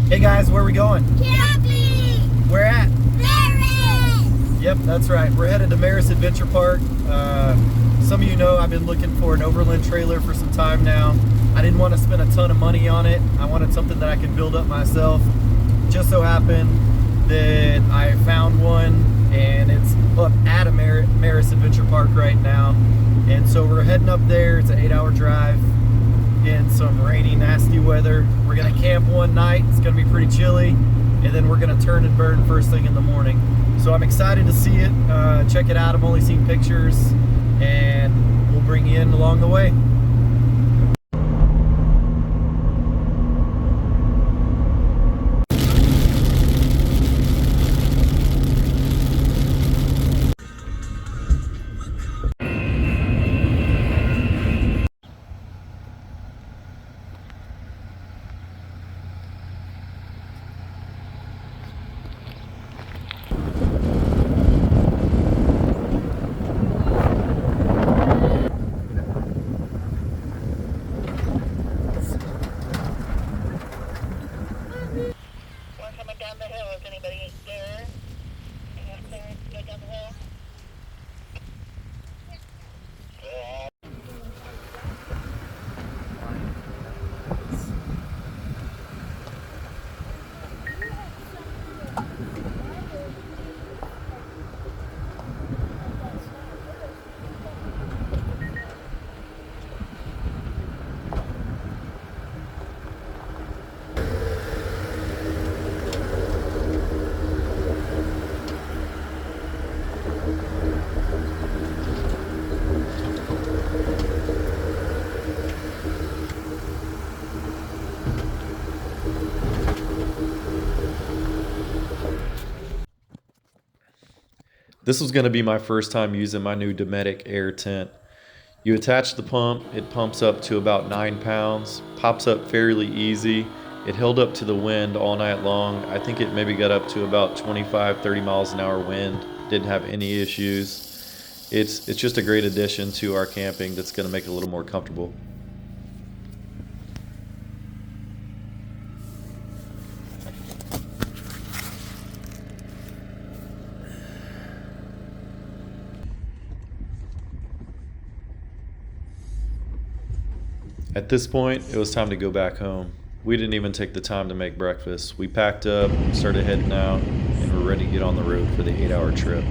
Hey guys, where are we going? Camping! Where at? Merus! Yep, that's right. We're headed to Merus Adventure Park. Some of you know I've been looking for an overland trailer for some time now. I didn't want to spend a ton of money on it. I wanted something that I could build up myself. Just so happened that I found one, and it's up at a Merus Adventure Park right now. And so we're heading up there. It's an 8-hour drive in some rainy, nasty weather. We're gonna camp one night. It's gonna be pretty chilly, and then we're gonna turn and burn first thing in the morning. So I'm excited to see it, check it out. I've only seen pictures, and we'll bring you in along the way. Coming down the hill, is anybody there? Go down the hill. This was going to be my first time using my new Dometic air tent. You attach the pump, it pumps up to about 9 pounds, pops up fairly easy. It held up to the wind all night long. I think it maybe got up to about 25-30 miles an hour wind. Didn't have any issues. It's just a great addition to our camping that's going to make it a little more comfortable. At this point, it was time to go back home. We didn't even take the time to make breakfast. We packed up, started heading out, and we're ready to get on the road for the 8-hour trip.